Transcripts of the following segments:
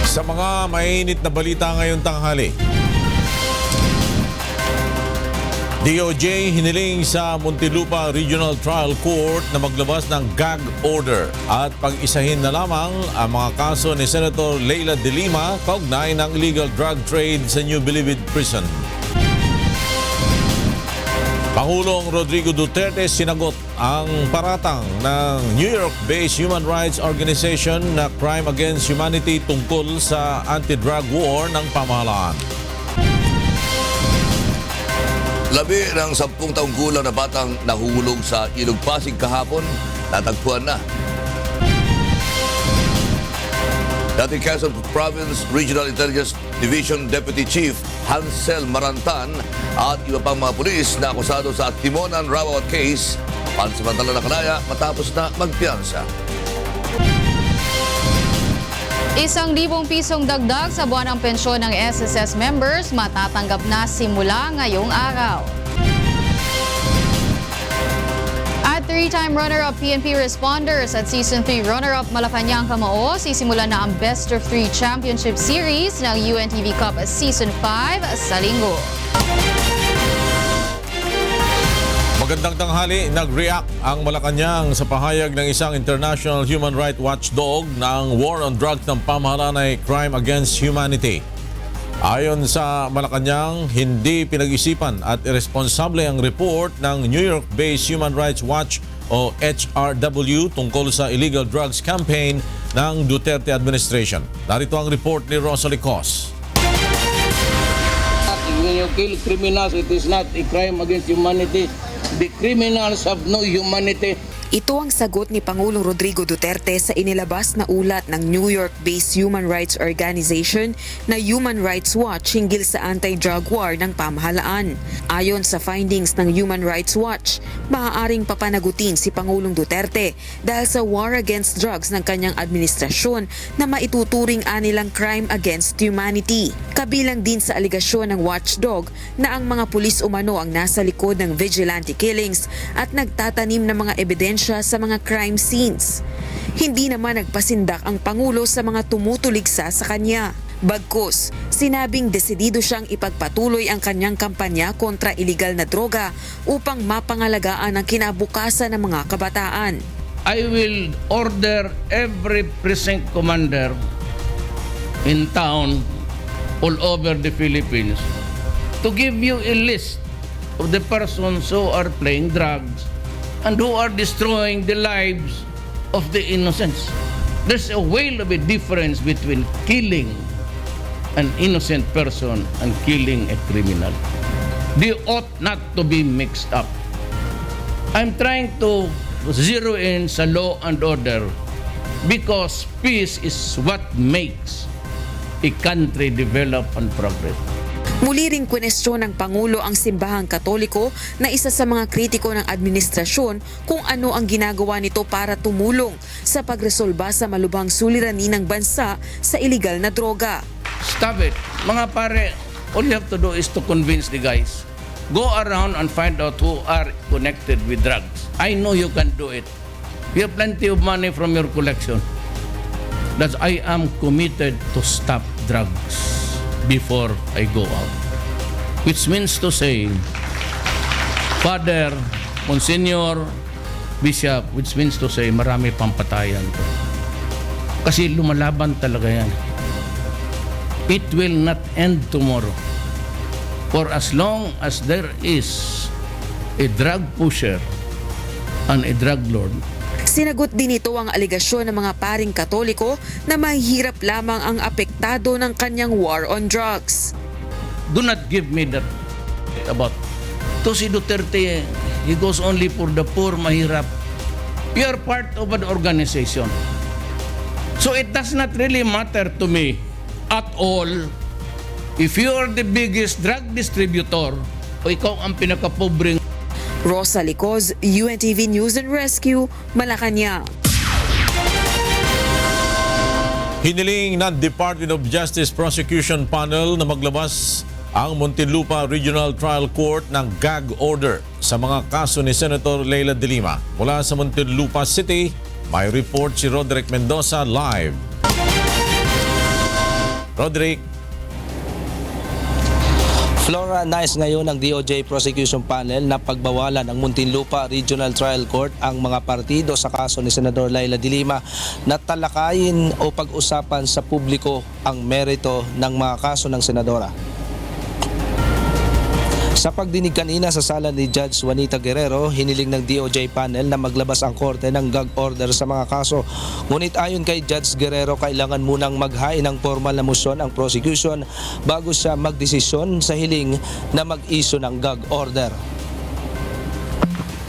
Sa mga mainit na balita ngayong tanghali, DOJ hiniling sa Muntinlupa Regional Trial Court na maglabas ng gag order at pag-isahin na lamang ang mga kaso ni Senator Leila De Lima kaugnay ng illegal drug trade sa New Bilibid Prison. Pangulong Rodrigo Duterte sinagot ang paratang ng New York-based human rights organization na Crime Against Humanity tungkol sa anti-drug war ng pamahalaan. Labi ng 10 taong gulang na batang nahulog sa Ilog Pasig kahapon, natagpuan na. Dating Quezon Province Regional Intelligence Division Deputy Chief Hansel Marantan at iba pang mga pulis na akusado sa Timonan Rawat case, pansamantala na kanaya matapos na magpiyansa. 1,000 pisong dagdag sa buwan ng pensyon ng SSS members matatanggap na simula ngayong araw. At 3-time runner-up PNP Responders at Season 3 runner-up Malacanang Kamao, sisimulan na ang Best of 3 Championship Series ng UNTV Cup Season 5 sa linggo. Magandang tanghali, nag-react ang Malacanang sa pahayag ng isang international human rights watchdog ng war on drugs ng pamahalaan ay Crime Against Humanity. Ayon sa Malacanang, hindi pinag-isipan at irresponsable ang report ng New York-based Human Rights Watch o HRW tungkol sa illegal drugs campaign ng Duterte administration. Narito ang report ni Rosalie Cos. When you kill criminals, it is not a crime against humanity. The criminals have no humanity. Ito ang sagot ni Pangulong Rodrigo Duterte sa inilabas na ulat ng New York-based human rights organization na Human Rights Watch hinggil sa anti-drug war ng pamahalaan. Ayon sa findings ng Human Rights Watch, maaaring papanagutin si Pangulong Duterte dahil sa war against drugs ng kanyang administrasyon na maituturing anilang crime against humanity. Kabilang din sa aligasyon ng watchdog na ang mga pulis umano ang nasa likod ng vigilante killings at nagtatanim ng mga ebidensya sa mga crime scenes. Hindi naman nagpasindak ang Pangulo sa mga tumutuligsa sa kanya. Bagkus, sinabing desidido siyang ipagpatuloy ang kanyang kampanya kontra iligal na droga upang mapangalagaan ang kinabukasan ng mga kabataan. I will order every precinct commander in town all over the Philippines to give you a list of the persons who are playing drugs and who are destroying the lives of the innocents. There's a whale of a difference between killing an innocent person and killing a criminal. They ought not to be mixed up. I'm trying to zero in sa law and order because peace is what makes a country develop and progress. Muli ring kwenestyon ng Pangulo ang simbahang Katoliko na isa sa mga kritiko ng administrasyon kung ano ang ginagawa nito para tumulong sa pagresolba sa malubhang suliranin ng bansa sa iligal na droga. Stop it. Mga pare, all you have to do is to convince the guys. Go around and find out who are connected with drugs. I know you can do it. You have plenty of money from your collection. That's I am committed to stop drugs before I go out. Which means to say, Father, Monsignor, Bishop, which means to say, marami pang patayan to. Kasi lumalaban talaga yan. It will not end tomorrow. For as long as there is a drug pusher and a drug lord, Sinagot din ito ang aligasyon ng mga paring Katoliko na mahihirap lamang ang apektado ng kanyang war on drugs. do not give me that about. To si Duterte, he goes only for the poor, mahirap. You are part of an organization. So it does not really matter to me at all if you are the biggest drug distributor o ikaw ang pinakapobreng. Rosalie Cos, UNTV News and Rescue, Malacanang. Hiniling ng Department of Justice Prosecution Panel na maglabas ang Muntinlupa Regional Trial Court ng gag order sa mga kaso ni Senator Leila De Lima. Mula sa Muntinlupa City, may report si Roderick Mendoza live. Roderick. Flora, nais ngayon ng DOJ Prosecution Panel na pagbawalan ng Muntinlupa Regional Trial Court ang mga partido sa kaso ni Senador Laila de Lima na talakayin o pag-usapan sa publiko ang merito ng mga kaso ng senadora. Sa pagdinig kanina sa sala ni Judge Juanita Guerrero, hiniling ng DOJ panel na maglabas ang korte ng gag order sa mga kaso. Ngunit ayon kay Judge Guerrero, kailangan munang maghain ng formal na motion ang prosecution bago siya magdesisyon sa hiling na mag-issue ng gag order.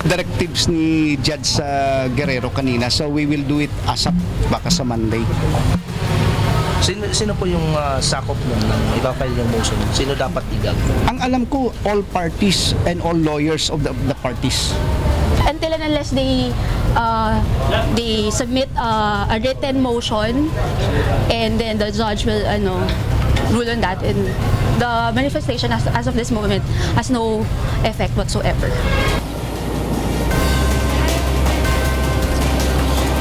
Directives ni Judge Guerrero kanina, so we will do it ASAP baka sa Monday. Sino po yung sakop nun ng ipapile yung motion? Sino dapat igag? Ang alam ko, all parties and all lawyers of the parties. Until and unless they submit a written motion, and then the judge will rule on that, and the manifestation as of this moment has no effect whatsoever.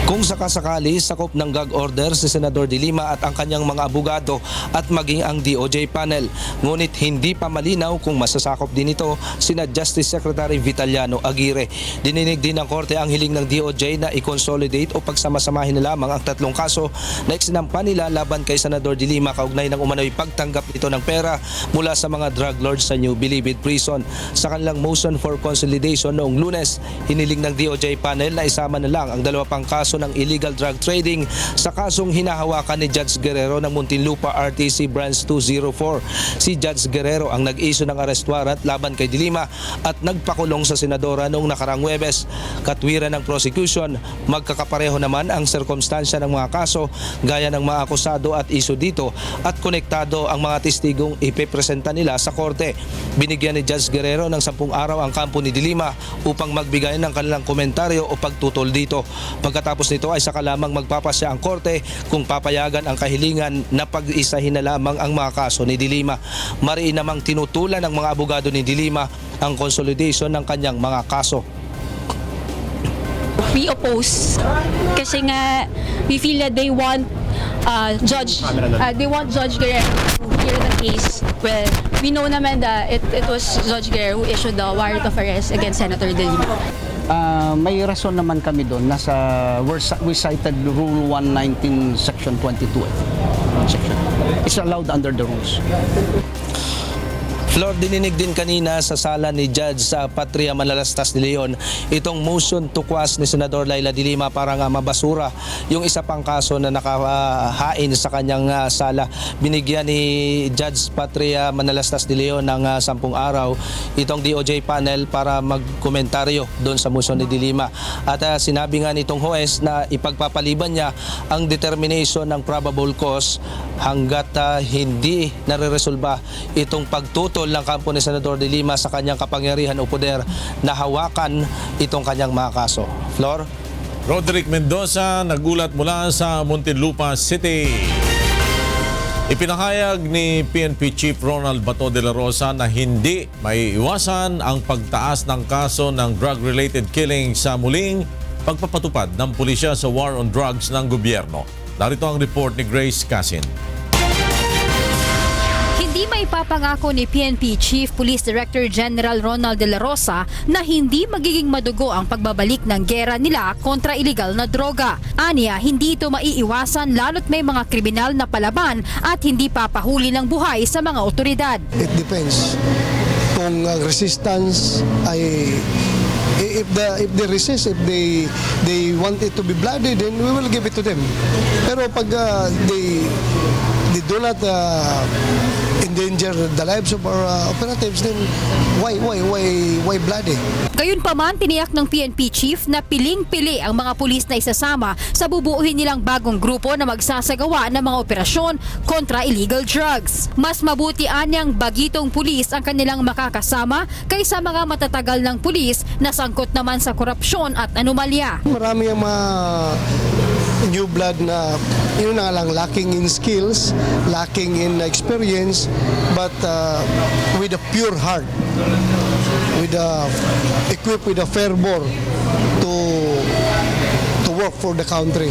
Kung sakasakali, sakop ng gag order si Senador de Lima at ang kanyang mga abogado at maging ang DOJ panel. Ngunit hindi pa malinaw kung masasakop din ito sina Justice Secretary Vitaliano Aguirre. Dininig din ng korte ang hiling ng DOJ na i-consolidate o pagsamasamahin na lamang ang tatlong kaso na isinampa nila laban kay Senador de Lima kaugnay ng umano'y pagtanggap nito ng pera mula sa mga drug lords sa New Bilibid Prison. Sa kanilang motion for consolidation noong Lunes, hiniling ng DOJ panel na isama na lang ang dalawa pang kaso ng illegal drug trading sa kasong hinahawakan ni Judge Guerrero ng Muntinlupa RTC Branch 204. Si Judge Guerrero ang nag-issue ng arrest warrant laban kay de Lima at nagpakulong sa senadora noong nakarang Huwebes. Katwiran ng prosecution, magkakapareho naman ang sirkumstansya ng mga kaso gaya ng mga akusado at issue dito at konektado ang mga testigong ipepresenta nila sa korte. Binigyan ni Judge Guerrero ng 10 araw ang kampo ni de Lima upang magbigay ng kanilang komentaryo o pagtutol dito. Pagkatapos nito ay saka lamang magpapasya ang korte kung papayagan ang kahilingan na pag-isahin na lamang ang mga kaso ni de Lima. Mariin namang tinutulan ng mga abogado ni de Lima ang consolidation ng kanyang mga kaso. We oppose kasi nga we feel that they want Judge Guerrero to hear the case. Well, we know naman that it was Judge Guerrero who issued the warrant of arrest against Senator de Lima. May rason naman kami doon. We cited Rule 119, Section 22. It's allowed under the rules. Flor, dininig din kanina sa sala ni Judge Patria Manalastas de Leon itong motion to quash ni Senador Laila de Lima para nga mabasura yung isa pang kaso na nakahain sa kanyang sala. Binigyan ni Judge Patria Manalastas de Leon ng 10 araw itong DOJ panel para magkomentaryo doon sa motion ni de Lima. At sinabi nga nitong huwes na ipagpapaliban niya ang determination ng probable cause hanggat hindi nare-resolba itong pagtutol ng kampo ni Senador de Lima sa kanyang kapangyarihan o poder na hawakan itong kanyang mga kaso. Flor? Roderick Mendoza, nagulat mula sa Muntinlupa City. Ipinahayag ni PNP Chief Ronald Bato de la Rosa na hindi may iwasan ang pagtaas ng kaso ng drug-related killing sa muling pagpapatupad ng pulisya sa war on drugs ng gobyerno. Narito ang report ni Grace Casin. Hindi may papangako ni PNP Chief Police Director General Ronald de la Rosa na hindi magiging madugo ang pagbabalik ng gera nila kontra iligal na droga. Aniya, hindi ito maiiwasan lalo't may mga kriminal na palaban at hindi papahuli ng buhay sa mga otoridad. It depends. Kung ang resistance ay if they resist, if they want it to be bloody, then we will give it to them. Pero pag they do not endanger the lives of our operatives, then why bloody? Gayunpaman, tiniyak ng PNP Chief na piling-pili ang mga pulis na isasama sa bubuuhin nilang bagong grupo na magsasagawa ng mga operasyon kontra illegal drugs. Mas mabuti anyang bagitong pulis ang kanilang makakasama kaysa mga matatagal ng pulis na sangkot naman sa korupsyon at anomalya. Marami ang mga new blood na yun na lang, lacking in skills, lacking in experience, but with a pure heart, equipped with a fervor to work work for the country.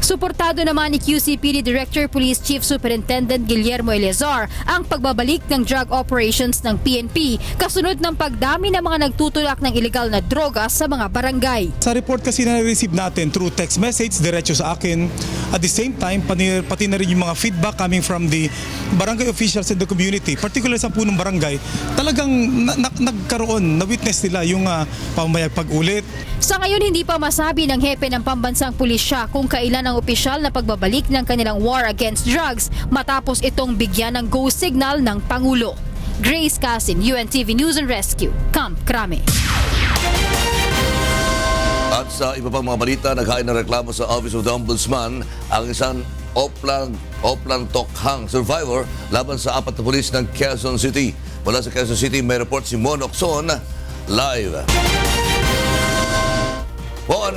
Suportado naman ni QCPD Director Police Chief Superintendent Guillermo Eleazar ang pagbabalik ng drug operations ng PNP kasunod ng pagdami ng mga nagtutulak ng ilegal na droga sa mga barangay. Sa report kasi na receive natin through text message, diretso sa akin. At the same time, pati na rin yung mga feedback coming from the barangay officials in the community, particularly sa punong barangay, talagang nagkaroon, na-witness nila yung pamayag pag-ulit. Sa ngayon, hindi pa masabi ng hepe ng pambansang pulisya kung kailan ang opisyal na pagbabalik ng kanilang war against drugs matapos itong bigyan ng go signal ng Pangulo. Grace Casin, UNTV News and Rescue, Camp Crame. At sa iba pang mga balita, naghain ng reklamo sa Office of the Ombudsman ang isang Oplan Tokhang survivor laban sa 4 na pulis ng Quezon City. Mula sa Quezon City, may report si Mon Ocson live. Mon!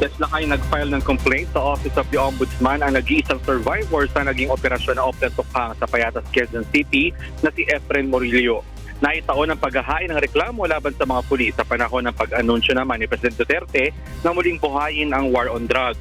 Deslakay nag-file ng complaint sa Office of the Ombudsman ang nag-iisang survivor sa naging operasyon ng Oplan Tokhang sa Payatas, Quezon City na si Efren Morillo. Naitaon ang paghahain ng reklamo laban sa mga pulis sa panahon ng pag-anunsyo naman ni Presidente Duterte na muling buhayin ang war on drugs.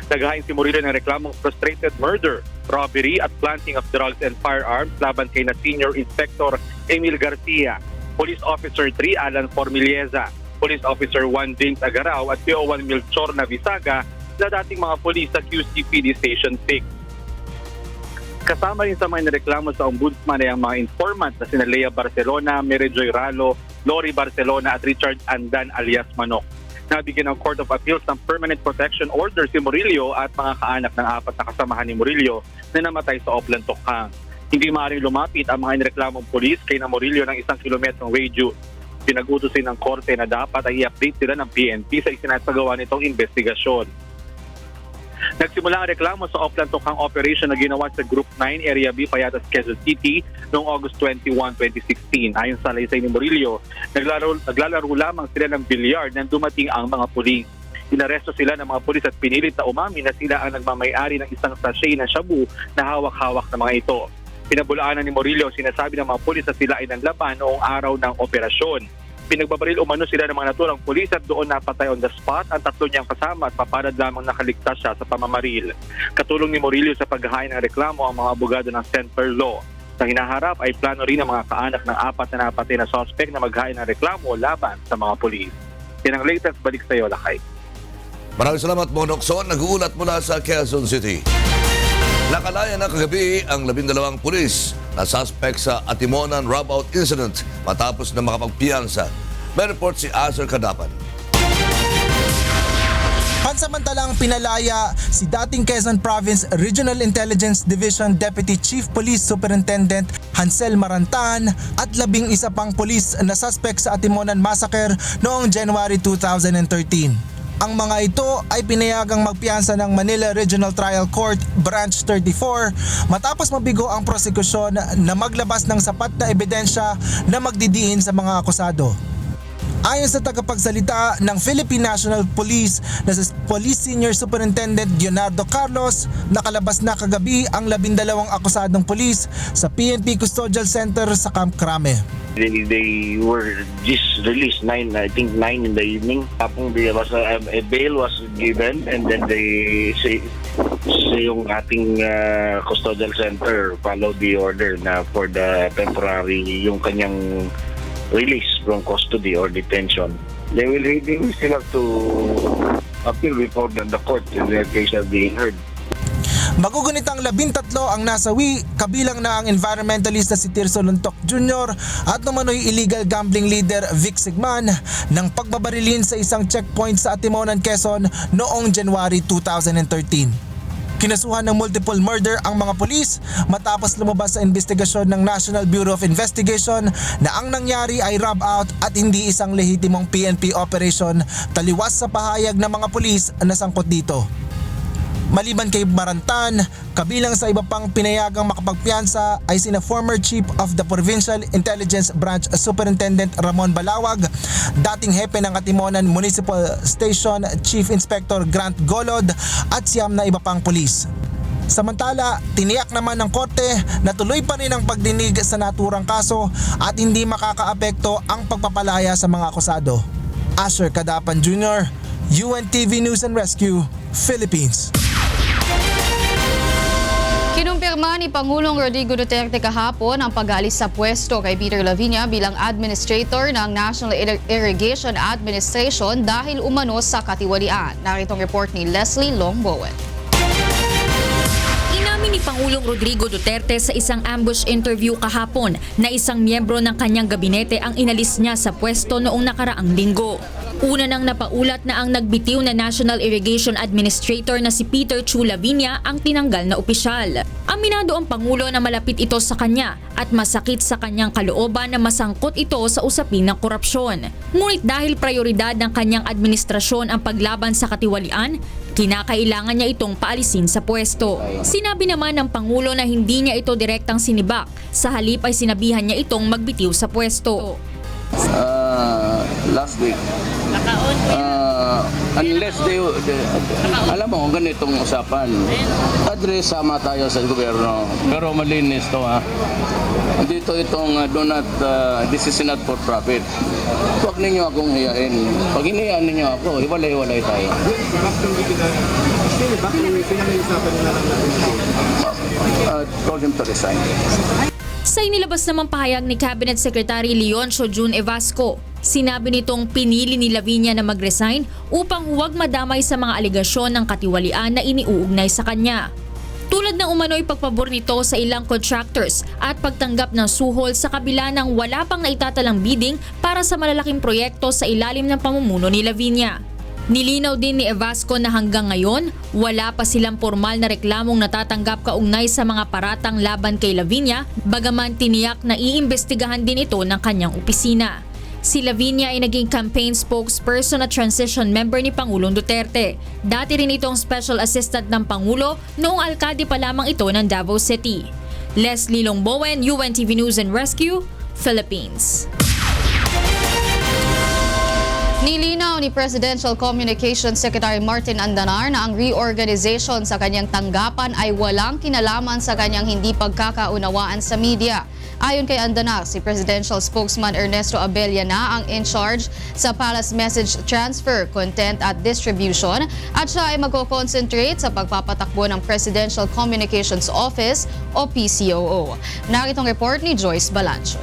Naghahain si Morillo ng reklamong frustrated murder, robbery at planting of drugs and firearms laban kay na Senior Inspector Emil Garcia, Police Officer 3 Alan Formilieza, Police Officer 1 James Agaraw at PO1 Milchor Navisaga na dating mga pulis sa QCPD Station 6. Kasama rin sa mga nireklamo sa Ombudsman ay ang mga informant na sina Lea Barcelona, Mary Joy Ralo, Lori Barcelona at Richard Andan alias Manok. Nabigyan ng Court of Appeals ng Permanent Protection Order si Morillo at mga kaanak ng 4 na kasamahan ni Morillo na namatay sa Oplan Tokhang. Hindi maaaring lumapit ang mga nireklamong pulis kay na Morillo ng 1 kilometrong radius. Pinag-utusin ng korte na dapat ay i-update sila ng PNP sa isinasagawa nitong investigasyon. Nagsimula ang reklamo sa Oplan Tokhang operation na ginawa sa Group 9 Area B, Payatas, Quezon City noong August 21, 2016. Ayon sa laysay ni Morillo, naglalaro lamang sila ng bilyard nang dumating ang mga pulis. Inaresto sila ng mga pulis at pinilit na umamin na sila ang nagmamay-ari ng isang sachet ng shabu na hawak-hawak ng mga ito. Pinabulaanan ni Morillo, sinasabi ng mga pulis na sila ay nanlaban noong araw ng operasyon. Pinagbabaril umano sila ng mga naturang pulis at doon napatay on the spot ang 3 niyang kasama at paparad lamang nakaligtas siya sa pamamaril. Katulong ni Morillo sa paghahain ng reklamo ang mga abogado ng Center Law. Sa hinaharap ay plano rin ng mga kaanak ng 4 na napatay na suspect na maghain ng reklamo laban sa mga pulis. Yan ang latest, balik sa iyo, Lakay. Maraming salamat, Mon Ocson. Nag-uulat mula sa Quezon City. Nakalaya na kagabi ang 12 pulis na suspect sa Atimonan rob-out incident matapos na makapagpiyansa. May report si Azer Kadapan. Pansamantalang pinalaya si dating Quezon Province Regional Intelligence Division Deputy Chief Police Superintendent Hansel Marantan at 11 pang pulis na suspect sa Atimonan Massacre noong January 2013. Ang mga ito ay pinayagang magpiyansa ng Manila Regional Trial Court Branch 34 matapos mabigo ang prosekusyon na maglabas ng sapat na ebidensya na magdidiin sa mga akusado. Ayon sa tagapagsalita ng Philippine National Police na si Police Senior Superintendent Leonardo Carlos, nakalabas na kagabi ang 12 akusadong pulis sa PNP Custodial Center sa Camp Crame. They were just released 9 in the evening. Tapos a bail was given and then they say yung ating custodial center followed the order na for the temporary yung kanyang release from custody or detention. They will still have to appeal before the court in their case of being heard. Magugunitang 13 ang nasawi, kabilang na ang environmentalist na si Tirso Luntok Jr. at umano'y illegal gambling leader Vic Sigman ng pagbabarilin sa isang checkpoint sa Atimonan, Quezon noong January 2013. Kinasuhan ng multiple murder ang mga pulis matapos lumabas sa investigasyon ng National Bureau of Investigation na ang nangyari ay rob-out at hindi isang lehitimong PNP operation, taliwas sa pahayag ng mga pulis na sangkot dito. Maliban kay Marantan, kabilang sa iba pang pinayagang makapagpiyansa ay sina former Chief of the Provincial Intelligence Branch Superintendent Ramon Balawag, dating hepe ng Atimonan Municipal Station Chief Inspector Grant Golod at 9 na iba pang pulis. Samantala, tiniyak naman ng korte na tuloy pa rin ang pagdinig sa naturang kaso at hindi makakaapekto ang pagpapalaya sa mga akusado. Asher Kadapan Jr., UNTV News and Rescue, Philippines. Kinumpirma ni Pangulong Rodrigo Duterte kahapon ang pag-alis sa pwesto kay Peter Lavinia bilang Administrator ng National Irrigation Administration dahil umano sa katiwalian. Narito ang report ni Leslie Longbowen. Inamin ni Pangulong Rodrigo Duterte sa isang ambush interview kahapon na isang miyembro ng kanyang gabinete ang inalis niya sa pwesto noong nakaraang linggo. Una nang napaulat na ang nagbitiw na National Irrigation Administrator na si Peter Chu Lavinia ang tinanggal na opisyal. Aminado ang Pangulo na malapit ito sa kanya at masakit sa kanyang kalooban na masangkot ito sa usapin ng korupsyon. Ngunit dahil prioridad ng kanyang administrasyon ang paglaban sa katiwalian, kinakailangan niya itong paalisin sa pwesto. Sinabi naman ng Pangulo na hindi niya ito direktang sinibak, sa halip ay sinabihan niya itong magbitiw sa pwesto. Last week, unless alam mo, ganitong usapan, address sama tayo sa gobyerno, pero malinis to ha. Dito itong this is not for profit. Huwag ninyo akong hiyain. Pag hiniyaan ninyo ako, hiwalay-hiwalay tayo. Told him to resign. Sa inilabas namang pahayag ni Cabinet Secretary Leoncio Jun Evasco, sinabi nitong pinili ni Lavinia na mag-resign upang huwag madamay sa mga alegasyon ng katiwalian na iniuugnay sa kanya. Tulad ng umano'y pagpabor nito sa ilang contractors at pagtanggap ng suhol sa kabila ng wala pang naitatalang bidding para sa malalaking proyekto sa ilalim ng pamumuno ni Lavinia. Nilinaw din ni Evasco na hanggang ngayon, wala pa silang formal na reklamong natatanggap kaugnay sa mga paratang laban kay Lavinia, bagaman tiniyak na iimbestigahan din ito ng kanyang opisina. Si Lavinia ay naging campaign spokesperson at transition member ni Pangulong Duterte. Dati rin itong special assistant ng Pangulo noong alkalde pa lamang ito ng Davao City. Leslie Longbowen, UNTV News and Rescue, Philippines. Nilinaw ni Presidential Communications Secretary Martin Andanar na ang reorganization sa kanyang tanggapan ay walang kinalaman sa kanyang hindi pagkakaunawaan sa media. Ayon kay Andanar, si Presidential Spokesman Ernesto Abella na ang in charge sa Palace Message Transfer, Content at Distribution at siya ay magko-concentrate sa pagpapatakbo ng Presidential Communications Office o PCOO. Naritong report ni Joyce Balancho.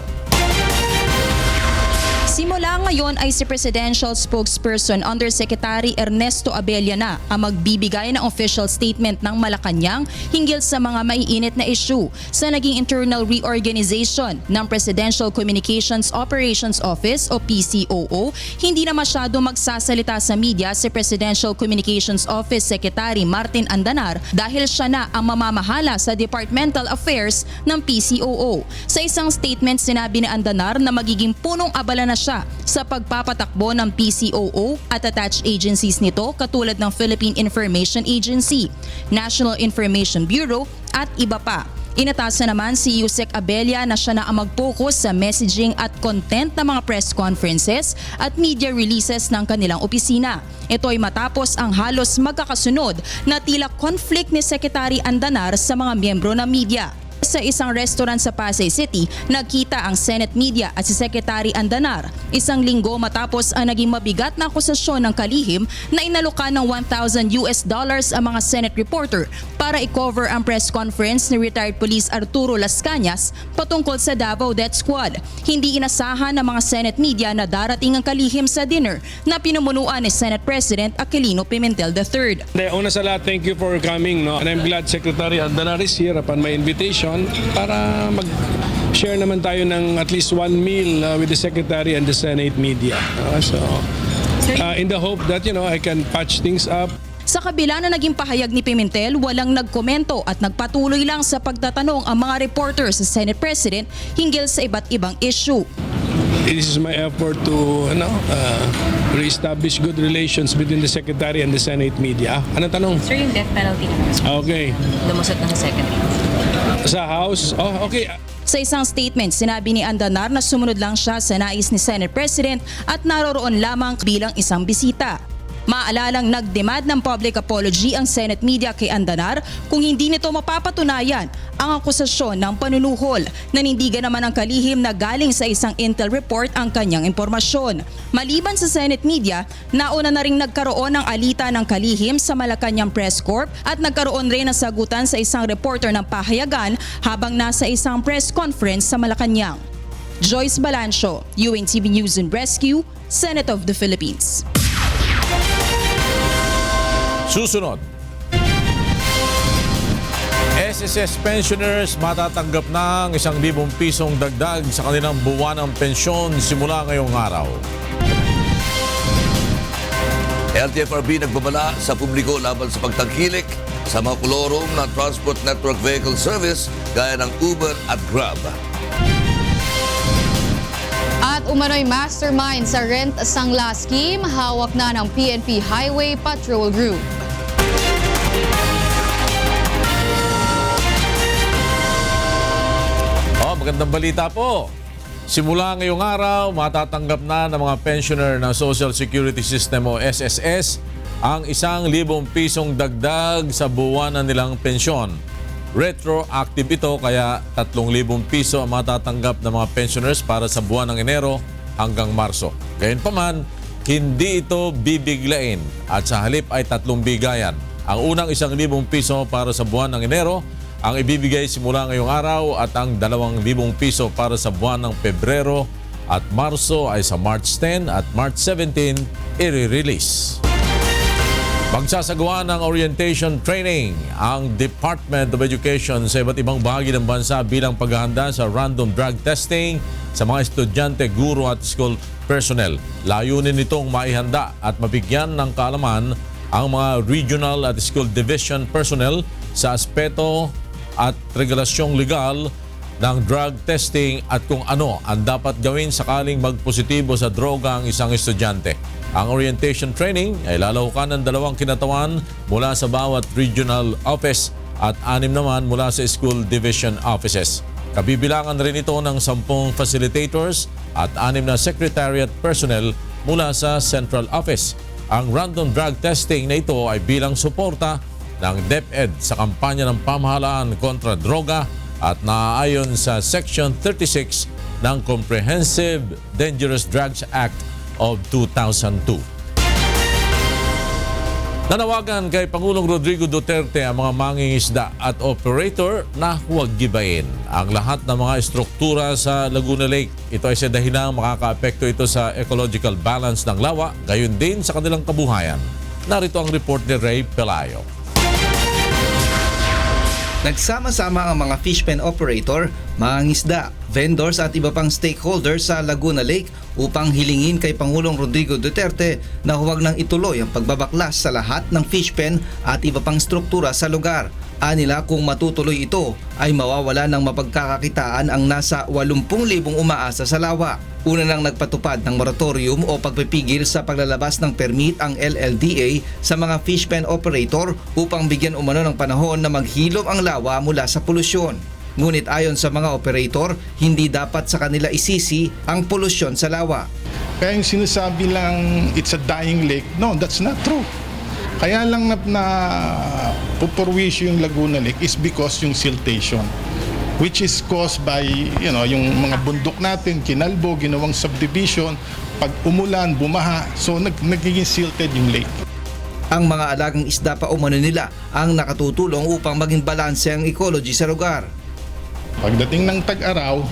Simula ngayon ay si Presidential Spokesperson Undersecretary Ernesto Abella na ang magbibigay ng official statement ng Malacanang hinggil sa mga maiinit na issue sa naging internal reorganization ng Presidential Communications Operations Office o PCOO. Hindi na masyado magsasalita sa media si Presidential Communications Office Secretary Martin Andanar dahil siya na ang mamamahala sa departmental affairs ng PCOO. Sa isang statement, sinabi ni Andanar na magiging punong abala na siya sa pagpapatakbo ng PCOO at attached agencies nito katulad ng Philippine Information Agency, National Information Bureau at iba pa. Inatasan naman si Yusek Abella na siya na ang mag-focus sa messaging at content ng mga press conferences at media releases ng kanilang opisina. Ito ay matapos ang halos magkakasunod na tila conflict ni Secretary Andanar sa mga miyembro ng media. Sa isang restaurant sa Pasay City, nagkita ang Senate media at si Secretary Andanar. Isang linggo matapos ang naging mabigat na akusasyon ng kalihim na inalukan ng $1,000 ang mga Senate reporter para i-cover ang press conference ni retired Police Arturo Las Cañas patungkol sa Davao Death Squad. Hindi inasahan ng mga Senate media na darating ang kalihim sa dinner na pinumunuan ni Senate President Aquilino Pimentel III. Una sa lahat, thank you for coming. And I'm glad Secretary Andanar is here upon my invitation para mag-share naman tayo ng at least one meal with the Secretary and the Senate media. In the hope that I can patch things up. Sa kabila na naging pahayag ni Pimentel, walang nagkomento at nagpatuloy lang sa pagtatanong ang mga reporter sa Senate President hinggil sa iba't ibang issue. This is my effort to re-establish good relations between the Secretary and the Senate media. Anong tanong? Sir, yung death penalty naman. Okay. Lumusot na sa Secretary. Sa House? Oh, okay. Sa isang statement, sinabi ni Andanar na sumunod lang siya sa nais ni Senate President at naroroon lamang bilang isang bisita. Maalalang nagdemand ng public apology ang Senate media kay Andanar kung hindi nito mapapatunayan ang akusasyon ng panunuhol. Nanindigan naman ang kalihim na galing sa isang intel report ang kanyang impormasyon. Maliban sa Senate media, nauna na ring nagkaroon ng alita ng kalihim sa Malacanang Press Corp at nagkaroon rin ng sagutan sa isang reporter ng pahayagan habang nasa isang press conference sa Malacanang. Joyce Balancio, UNTV News and Rescue, Senate of the Philippines. Susunod, SSS pensioners matatanggap ng 1,000 pisong dagdag sa kanilang buwanang pensyon simula ngayong araw. LTFRB nagbabala sa publiko laban sa pagtangkilik sa mga kolorom ng Transport Network Vehicle Service gaya ng Uber at Grab. At umano'y mastermind sa rent sangla scheme, hawak na ng PNP Highway Patrol Group. Magandang balita po. Simula ngayong araw, matatanggap na ng mga pensioner ng Social Security System o SSS ang 1,000 pisong dagdag sa buwanan nilang pensyon. Retroactive ito kaya 3,000 piso ang matatanggap ng mga pensioners para sa buwan ng Enero hanggang Marso. Gayunpaman, hindi ito bibiglain at sa halip ay 3 bigayan. Ang unang 1,000 piso para sa buwan ng Enero ang ibibigay simula ngayong araw at ang 2,000 piso para sa buwan ng Pebrero at Marso ay sa March 10 at March 17 i-release. Magsasagawa ng orientation training ang Department of Education sa iba't ibang bahagi ng bansa bilang paghahanda sa random drug testing sa mga estudyante, guro at school personnel. Layunin nitong maihanda at mabigyan ng kaalaman ang mga regional at school division personnel sa aspeto at regulasyong legal ng drug testing at kung ano ang dapat gawin sakaling magpositibo sa droga ang isang estudyante. Ang orientation training ay lalahukan ng 2 kinatawan mula sa bawat regional office at 6 naman mula sa school division offices. Kabibilangan rin ito ng 10 facilitators at 6 na secretariat personnel mula sa central office. Ang random drug testing na ito ay bilang suporta ng DepEd sa kampanya ng pamahalaan kontra droga at naaayon sa Section 36 ng Comprehensive Dangerous Drugs Act of 2002. Nanawagan kay Pangulong Rodrigo Duterte ang mga mangingisda at operator na huwag gibain ang lahat ng mga estruktura sa Laguna Lake. Ito ay sa dahilang makakaapekto ito sa ecological balance ng lawa, gayon din sa kanilang kabuhayan. Narito ang report ni Ray Pelayo. Nagsama-sama ang mga fish pen operator, mga ngisda, vendors at iba pang stakeholders sa Laguna Lake upang hilingin kay Pangulong Rodrigo Duterte na huwag nang ituloy ang pagbabaklas sa lahat ng fish pen at iba pang struktura sa lugar. Anila kung matutuloy ito ay mawawala ng mapagkakakitaan ang nasa 80,000 umaasa sa lawa. Una nang nagpatupad ng moratorium o pagpipigil sa paglalabas ng permit ang LLDA sa mga fish pen operator upang bigyan umano ng panahon na maghilom ang lawa mula sa polusyon. Ngunit ayon sa mga operator, hindi dapat sa kanila isisi ang polusyon sa lawa. Kaya yung sinasabi lang it's a dying lake, no, that's not true. Kaya lang na pupurwisyo yung Laguna Lake is because yung siltation, which is caused by, yung mga bundok natin, kinalbo, ginawang subdivision, pag umulan, bumaha, so nagiging silted yung lake. Ang mga alagang isda pa umano nila ang nakatutulong upang maging balanse ang ecology sa lugar. Pagdating ng tag-araw,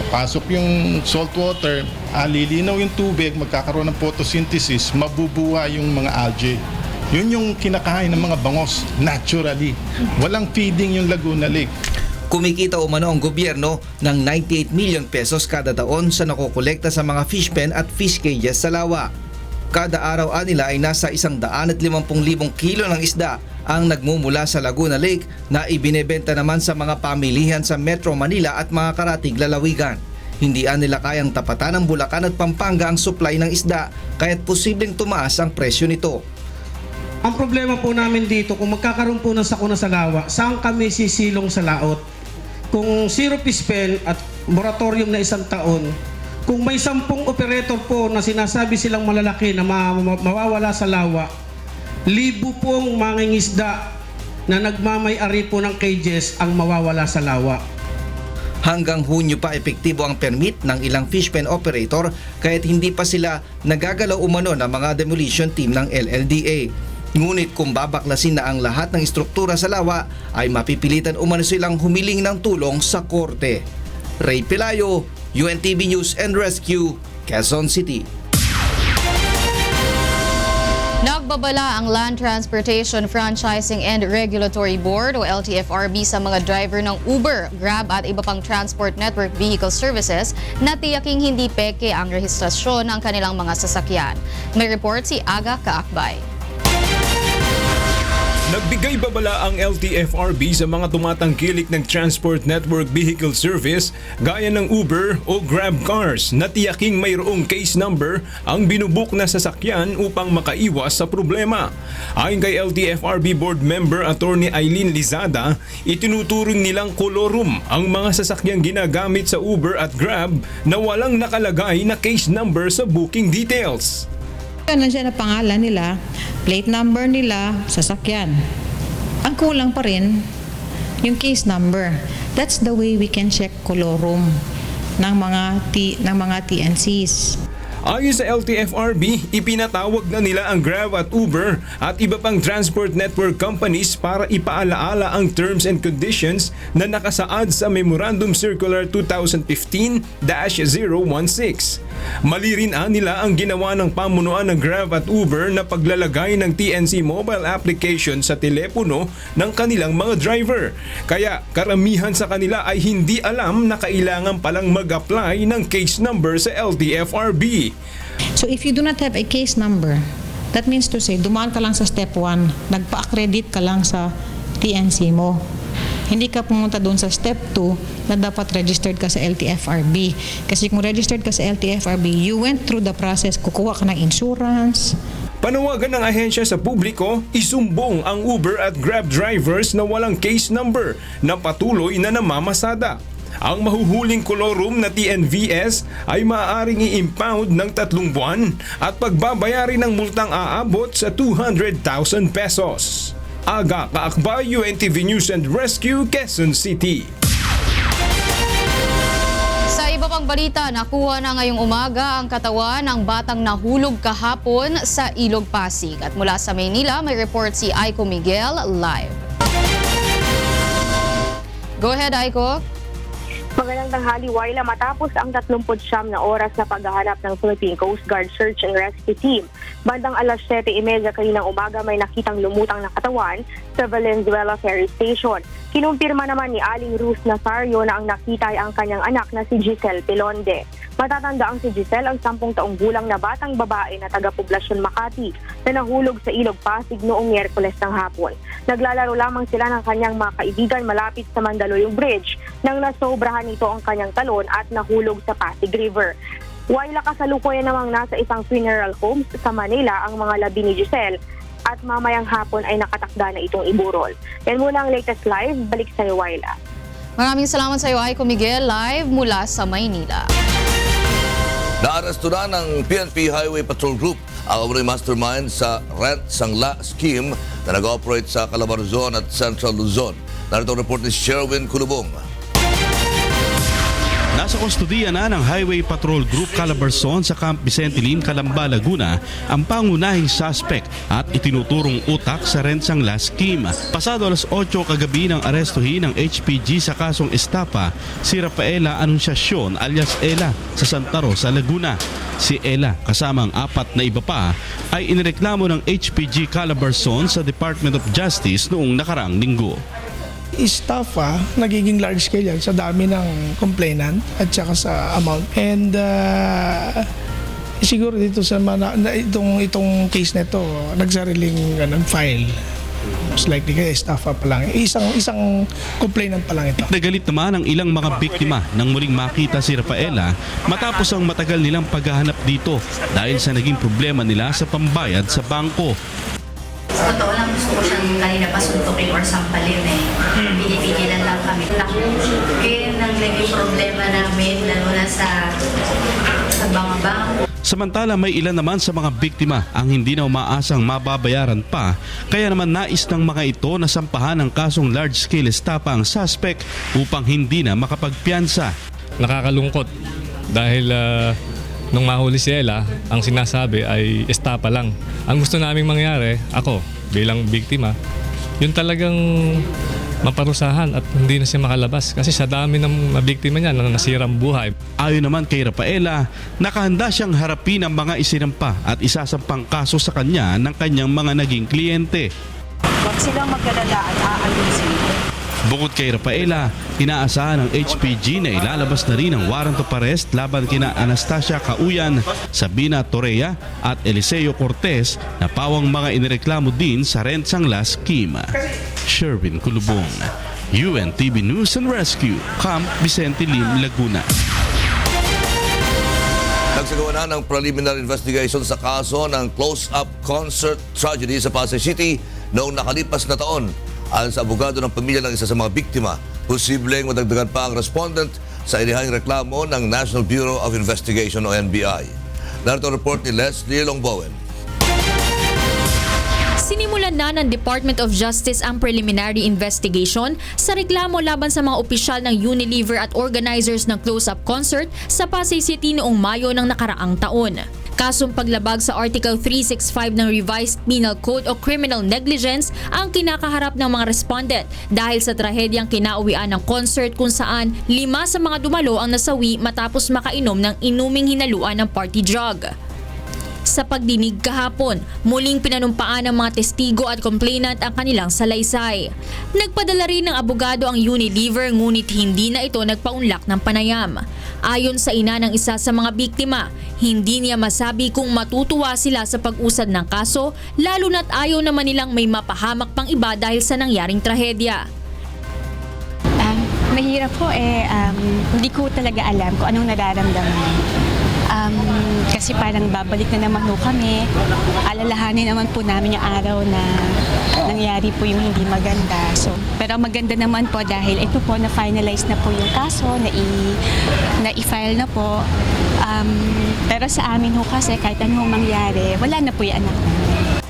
pasok yung salt water, lilinaw yung tubig, magkakaroon ng photosynthesis, mabubuha yung mga algae. Yun yung kinakain ng mga bangos naturally. Walang feeding yung Laguna Lake. Kumikita umano ang gobyerno ng 98 million pesos kada taon sa nakokolekta sa mga fish pen at fish cages sa lawa. Kada araw nila ay nasa 150,000 kilo ng isda ang nagmumula sa Laguna Lake na ibinebenta naman sa mga pamilihan sa Metro Manila at mga karatig lalawigan. Hindi nila kayang tapatan ng Bulacan at Pampanga ang supply ng isda kaya't posibleng tumaas ang presyo nito. Ang problema po namin dito, kung magkakaroon po ng sakuna sa lawa, saan kami sisilong sa laot? Kung zero fish pen at moratorium na 1 taon, kung may 10 operator po na sinasabi silang malalaki na mawawala sa lawa, libo pong mangingisda na nagmamay-ari po ng cages ang mawawala sa lawa. Hanggang Hunyo pa epektibo ang permit ng ilang fish pen operator kahit hindi pa sila nagagalaw umano ng mga demolition team ng LLDA. Ngunit kung babaklasin na ang lahat ng istruktura sa lawa ay mapipilitan umano silang humiling ng tulong sa korte. Ray Pelayo, UNTV News and Rescue, Quezon City. Nagbabala ang Land Transportation Franchising and Regulatory Board o LTFRB sa mga driver ng Uber, Grab at iba pang transport network vehicle services na tiyaking hindi peke ang rehistrasyon ng kanilang mga sasakyan. May report si Aga Kaakbay. Nagbigay babala ang LTFRB sa mga tumatangkilik ng Transport Network Vehicle Service gaya ng Uber o Grab cars na tiyaking mayroong case number ang binubuk na sasakyan upang makaiwas sa problema. Ayon kay LTFRB Board Member Attorney Eileen Lizada, itinuturing nilang kolorum ang mga sasakyang ginagamit sa Uber at Grab na walang nakalagay na case number sa booking details. Nandiyan na pangalan nila, plate number nila, sasakyan. Ang kulang pa rin, yung case number. That's the way we can check kolorum ng mga TNCs. Ayon sa LTFRB, ipinatawag na nila ang Grab at Uber at iba pang transport network companies para ipaalaala ang terms and conditions na nakasaad sa Memorandum Circular 2015-016. Mali rin nila ang ginawa ng pamunuan ng Grab at Uber na paglalagay ng TNC mobile application sa telepono ng kanilang mga driver. Kaya karamihan sa kanila ay hindi alam na kailangan palang mag-apply ng case number sa LTFRB. So if you do not have a case number, that means to say, dumaan ka lang sa step 1, nagpa-accredit ka lang sa TNC mo. Hindi ka pumunta doon sa step 2 na dapat registered ka sa LTFRB. Kasi kung registered ka sa LTFRB, you went through the process, kukuha ka ng insurance. Panawagan ng ahensya sa publiko, isumbong ang Uber at Grab drivers na walang case number na patuloy na namamasada. Ang mahuhuling kolorum na TNVS ay maaaring i-impound ng 3 buwan at pagbabayari ng multang aabot sa 200,000 pesos. Aga Kaakbay, UNTV News and Rescue, Quezon City. Sa iba pang balita, nakuha na ngayong umaga ang katawan ng batang nahulog kahapon sa Ilog Pasig. At mula sa Maynila, may report si Aiko Miguel live. Go ahead, Aiko. Magandang tanghali, Waila. Matapos ang 39 na oras na paghahanap ng Philippine Coast Guard Search and Rescue Team, bandang alas 7:30 kaninang umaga may nakitang lumutang na katawan sa Valenzuela Ferry Station. Kinumpirma naman ni Aling Ruth Nazario na ang nakita ay ang kanyang anak na si Giselle Pilonde. Matatanda ang si Giselle ang 10 taong gulang na batang babae na taga-Poblasyon Makati na nahulog sa Ilog Pasig noong Miyerkules ng hapon. Naglalaro lamang sila ng kanyang mga kaibigan malapit sa Mandaluyong Bridge nang nasobrahan nito ang kanyang talon at nahulog sa Pasig River. Waila, kasalukuyan namang nasa isang funeral home sa Manila ang mga labi ni Giselle at mamayang hapon ay nakatakda na itong iburol. Yan muna ang latest live. Balik sa iyo, Waila. Maraming salamat sa iyo, Aiko Miguel, live mula sa Maynila. Naaresto na ng PNP Highway Patrol Group ang umano'y mastermind sa rent sangla scheme na nag-operate sa Calabarzon at Central Luzon. Narito ang report ni Sherwin Kulubong. Nasa kustodiya na ng Highway Patrol Group Calabarzon sa Camp Vicente Lim, Calamba, Laguna ang pangunahing suspect at itinuturong utak sa rent sangla scheme. Pasado alas 8 kagabi ng arestuhin ng HPG sa kasong estafa si Rafaela Anunciacion alias Ella sa Santa Rosa, Laguna. Si Ella kasama ang 4 na iba pa ay inireklamo ng HPG Calabarzon sa Department of Justice noong nakaraang linggo. Estafa, nagiging large scale yan sa dami ng complainant at saka sa amount. And siguro dito sa itong case na ito, nagsariling file. Most likely kaya estafa pa lang. Isang complainant pa lang ito. Nagalit naman ang ilang mga biktima nang muling makita si Rafaela matapos ang matagal nilang paghahanap dito dahil sa naging problema nila sa pambayad sa bangko. Totoo lang gusto ko siyang kanina pasuntukin or sampalin eh. Pinipigilan lang kami. Kaya naging problema namin, lalo na sa banga-banga. Samantala may ilan naman sa mga biktima ang hindi na umaasang mababayaran pa, kaya naman nais ng mga ito na sampahan ng kasong large-scale estafa ang suspect upang hindi na makapagpiyansa. Nakakalungkot dahil nung mahuli si Ella, ang sinasabi ay estafa lang. Ang gusto naming mangyari, ako bilang biktima, yun talagang maparusahan at hindi na siya makalabas kasi sa dami ng biktima niya na nasirang buhay. Ayon naman kay Rafaela, nakahanda siyang harapin ang mga isinampa at isasampang kaso sa kanya ng kanyang mga naging kliyente. Huwag silang magkalala at aayusin. Bukod kay Rafaela, inaasahan ng HPG na ilalabas na rin ang warrant of arrest laban kina Anastasia Cauyan, Sabina Torrea at Eliseo Cortez na pawang mga inireklamo din sa rent sangla scheme. Sherwin Kulubong, UNTV News and Rescue, Camp Vicente Lim, Laguna. Nagsagawa na ng preliminary investigation sa kaso ng close-up concert tragedy sa Pasay City noong nakalipas na taon. Ayon sa abogado ng pamilya ng isa sa mga biktima, posibleng madagdagan pa ang respondent sa inihang reklamo ng National Bureau of Investigation o NBI. Narito ang report ni Leslie Longbowen. Sinimulan na ng Department of Justice ang preliminary investigation sa reklamo laban sa mga opisyal ng Unilever at organizers ng close-up concert sa Pasay City noong Mayo ng nakaraang taon. Kasong paglabag sa Article 365 ng Revised Penal Code o Criminal Negligence ang kinakaharap ng mga respondent dahil sa trahedyang kinauwian ng concert kung saan 5 sa mga dumalo ang nasawi matapos makainom ng inuming hinaluan ng party drug. Sa pagdinig kahapon, muling pinanumpaan ng mga testigo at complainant ang kanilang salaysay. Nagpadala rin ng abogado ang Unilever ngunit hindi na ito nagpaunlak ng panayam. Ayon sa ina ng isa sa mga biktima, hindi niya masabi kung matutuwa sila sa pag-usad ng kaso lalo na't ayaw naman nilang may mapahamak pang iba dahil sa nangyaring trahedya. Mahirap po hindi ko talaga alam kung anong nararamdaman. Kasi parang babalik na naman po kami. Alalahanin naman po namin yung araw na nangyari po yung hindi maganda. Pero maganda naman po dahil ito po na-finalize na po yung kaso, na-i-file na po. Pero sa amin ho kasi kahit anong mangyari, wala na po yung anak namin.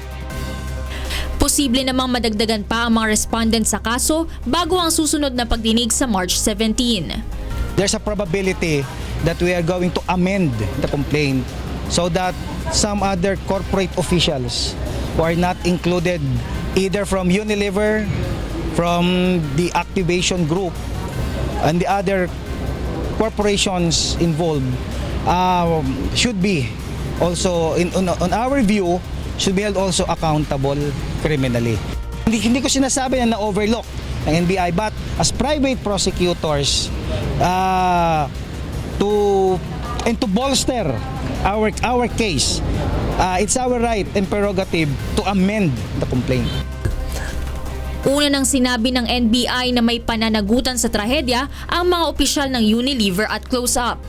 Posible namang madagdagan pa ang mga respondent sa kaso bago ang susunod na pagdinig sa March 17. There's a probability that we are going to amend the complaint so that some other corporate officials who are not included either from Unilever, from the Activation Group, and the other corporations involved should be also, on our view, should be held also accountable criminally. Hindi ko sinasabi na na-overlook ng NBI, but as private prosecutors, to bolster our case, it's our right and prerogative to amend the complaint. Una nang sinabi ng NBI na may pananagutan sa trahedya ang mga opisyal ng Unilever at Close-Up.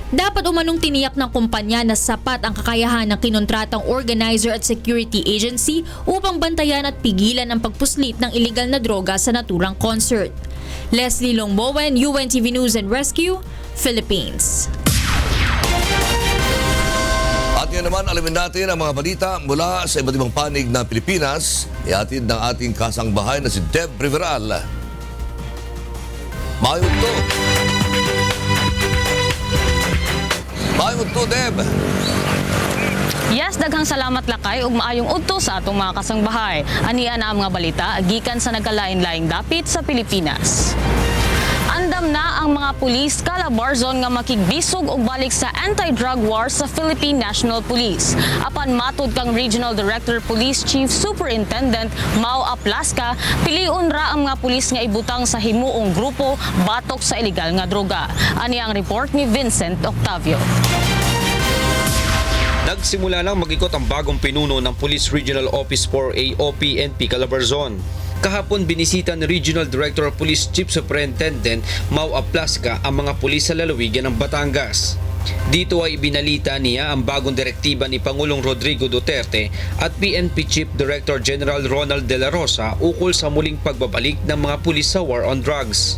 Dapat umanong tiniyak ng kumpanya na sapat ang kakayahan ng kinontratang organizer at security agency upang bantayan at pigilan ang pagpuslit ng illegal na droga sa naturang concert. Leslie Longbowen, UNTV News and Rescue, Philippines. At ngayon naman, alamin natin ang mga balita mula sa iba't ibang panig ng Pilipinas. Ihatid ng ating kasangbahay na si Deb Riveral. Mayroon to. Mayroon to, Deb. Yes, daghang salamat lakay ug maayong udto sa atong mga kasangbahay. Aniya na ang mga balita gikan sa nagkalain-laing dapit sa Pilipinas. Andam na ang mga pulis Calabarzon nga makigbisog og balik sa anti-drug war sa Philippine National Police. Apan matud kang Regional Director Police Chief Superintendent Mau Aplaska, piliun ra ang mga pulis nga ibutang sa himuong grupo batok sa ilegal nga droga. Ani ang report ni Vincent Octavio. Nagsimula nang mag-ikot ang bagong pinuno ng Police Regional Office 4A o PNP Calabarzon. Kahapon binisita ni Regional Director of Police Chief Superintendent Mau Aplaska ang mga pulis sa lalawigan ng Batangas. Dito ay ibinalita niya ang bagong direktiba ni Pangulong Rodrigo Duterte at PNP Chief Director General Ronald De La Rosa ukol sa muling pagbabalik ng mga pulis sa war on drugs.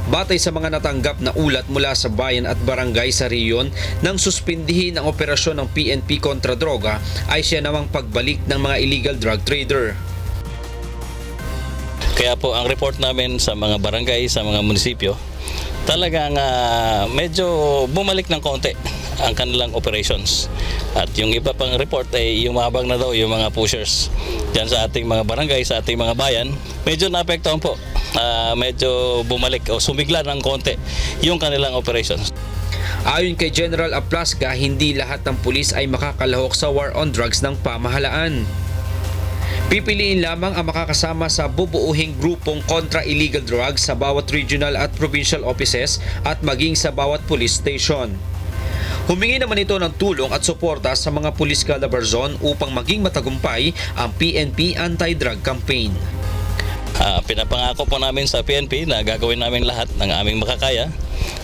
Batay sa mga natanggap na ulat mula sa bayan at barangay sa riyon nang suspindihin ang operasyon ng PNP kontra droga ay siya namang pagbalik ng mga illegal drug trader. Kaya po ang report namin sa mga barangay, sa mga munisipyo, talagang medyo bumalik ng konti ang kanilang operations. At yung iba pang report ay yumabang na daw yung mga pushers dyan sa ating mga barangay, sa ating mga bayan. Medyo naapektuhan po. Medyo bumalik o sumigla ng konti yung kanilang operations. Ayon kay General Aplasca, hindi lahat ng pulis ay makakalahok sa war on drugs ng pamahalaan. Pipiliin lamang ang makakasama sa bubuuhing grupong kontra illegal drugs sa bawat regional at provincial offices at maging sa bawat police station. Humingi naman ito ng tulong at suporta sa mga pulis Calabarzon upang maging matagumpay ang PNP anti-drug campaign. Pinapangako po namin sa PNP na gagawin namin lahat ng aming makakaya.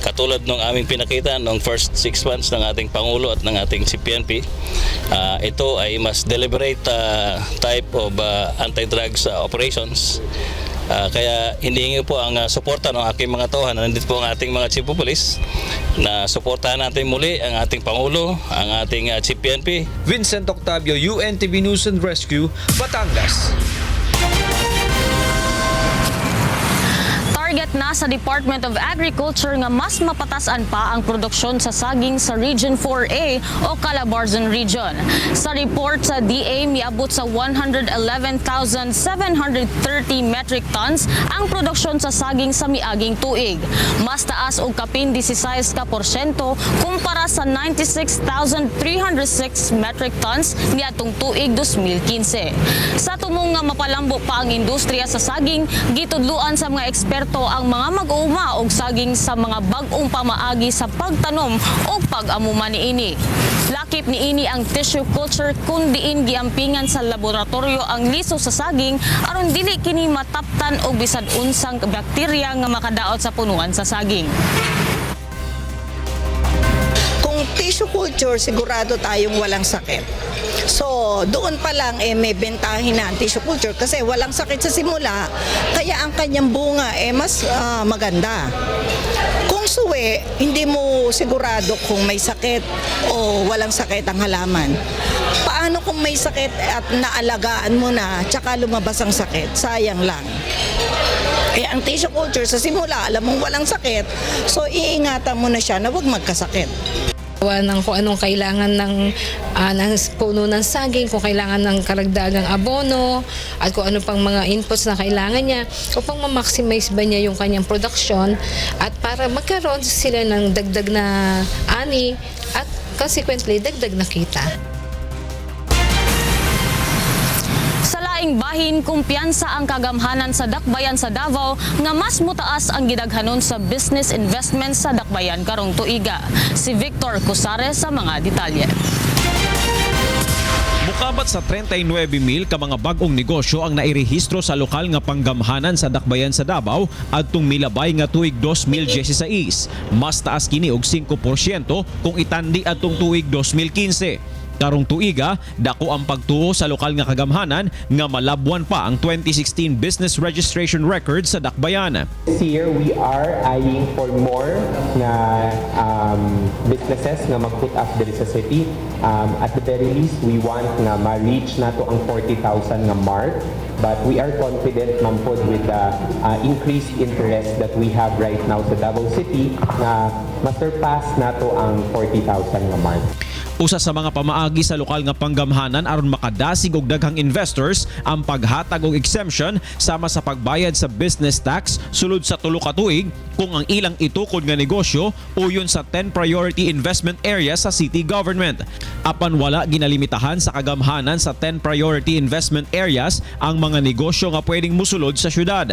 Katulad ng aming pinakita noong first 6 months ng ating Pangulo at ng ating CPNP, ito ay mas deliberate type of anti-drugs operations. Kaya hinihingi po ang suporta ng aking mga tauhan. Nandito po ang ating mga Chief of Police na suportahan natin muli ang ating Pangulo, ang ating CPNP. Vincent Octavio, UNTV News and Rescue, Batangas. Target na sa Department of Agriculture nga mas mapatasan pa ang produksyon sa saging sa Region 4A o Calabarzon Region. Sa report sa DA, miabot sa 111,730 metric tons ang produksyon sa saging sa miaging tuig. Mas taas og kapin 16% kumpara sa 96,306 metric tons niadtong tuig 2015. Sa tumong nga mapalambo pa ang industriya sa saging, gitudluan sa mga eksperto ang mga mag-uuma og saging sa mga bag-ong pamaagi sa pagtanom o pag-amuma niini. Lakip niini ang tissue culture kun diin giampingan sa laboratorio ang liso sa saging aron dili kini mataptan og bisan unsang bakterya nga makadaot sa punuan sa saging. Kung tissue culture, sigurado tayong walang sakit. So, doon pa lang may bentahin na ang tissue culture kasi walang sakit sa simula, kaya ang kanyang bunga mas maganda. Kung suwi, hindi mo sigurado kung may sakit o walang sakit ang halaman. Paano kung may sakit at naalagaan mo na tsaka lumabas ang sakit? Sayang lang. Kaya ang tissue culture sa simula, alam mong walang sakit, so iingatan mo na siya na huwag magkasakit. Ng kung anong kailangan ng puno ng saging, kung kailangan ng karagdagang abono, at kung ano pang mga inputs na kailangan niya upang ma-maximize ba niya yung kanyang production at para magkaroon sila ng dagdag na ani at consequently dagdag na kita. Bahin kumpiyansa ang kagamhanan sa dakbayan sa Davao nga mas mutaas ang gidaghanon sa business investment sa dakbayan karong tuiga. Si Victor Cusares sa mga detalye. Mukabat sa 39,000 ka mga bagong negosyo ang nairehistro sa lokal nga panggamhanan sa dakbayan sa Davao adtong milabay nga tuig 2016. Mas taas kini og 5% kung itandi adtong tuig 2015. Karong tuiga, dako ang pagtuo sa lokal nga kagamhanan nga malabwan pa ang 2016 business registration record sa dakbayan. This year, we are eyeing for more na businesses nga mag-put up diri sa city. At the very least, we want nga ma-reach nato ang 40,000 nga mark. But we are confident man pod with the increased interest that we have right now sa Davao City na ma-surpass nato ang 40,000 nga mark. Usa sa mga pamaagi sa lokal nga panggamhanan aron makadasig og daghang investors ang paghatag og exemption sama sa pagbayad sa business tax sulod sa 3 ka tuig kung ang ilang itukod nga negosyo uyon sa 10 priority investment areas sa city government. Apan wala ginalimitahan sa kagamhanan sa 10 priority investment areas ang mga negosyo nga pwedeng musulod sa syudad.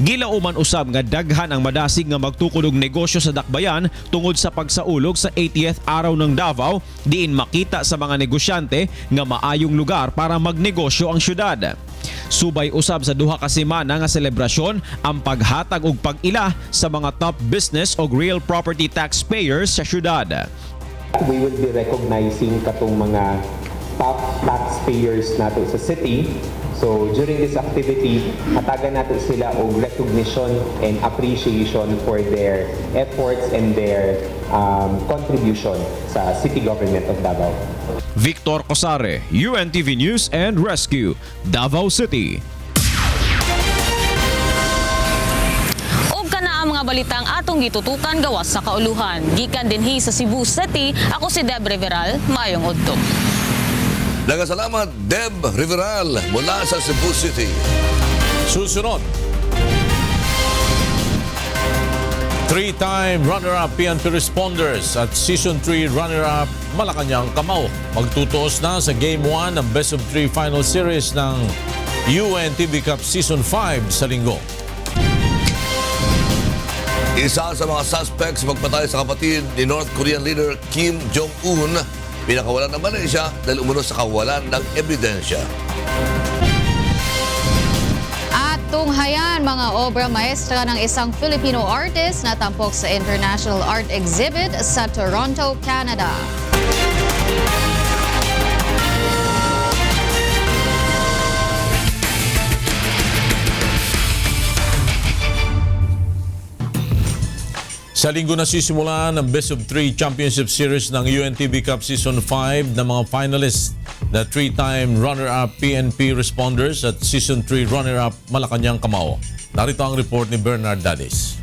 Gilauman usab nga daghan ang madasig nga magtukod og negosyo sa dakbayan tungod sa pagsaulog sa 80th araw ng Davao diin makita sa mga negosyante nga maayong lugar para magnegosyo ang syudad. Subay usab sa duha ka semana nga selebrasyon ang paghatag og pag-ila sa mga top business o real property taxpayers sa syudad. We will be recognizing katong mga top taxpayers nato sa city. So during this activity, hatagan nato sila og recognition and appreciation for their efforts and their contribution sa city government of Davao. Victor Cosare, UNTV News and Rescue, Davao City. Og kana ang mga balitang atong gitutukan gawas sa kauluhan. Gikan dinhi sa Cebu City, ako si Deb Riveral, maayong udto. Nagasalamat Deb Riveral mula sa Cebu City. Susunod, 3-time runner-up PNP Responders at Season 3 runner-up Malacanang Kamao. Magtutuos na sa Game 1 ng Best of 3 Final Series ng UNTV Cup Season 5 sa linggo. Isa sa mga suspects sa pagpatay sa kapatid ni North Korean leader Kim Jong-un, pinakawalan ng Malaysia dahil umuno sa kawalan ng ebidensya. At tunghayan mga obra maestra ng isang Filipino artist na tampok sa International Art Exhibit sa Toronto, Canada. Sa linggo na sisimulan ang Best of 3 Championship Series ng UNTV Cup Season 5 ng mga finalists na 3-time runner-up PNP Responders at Season 3 runner-up Malacanang Kamao. Narito ang report ni Bernard Danis.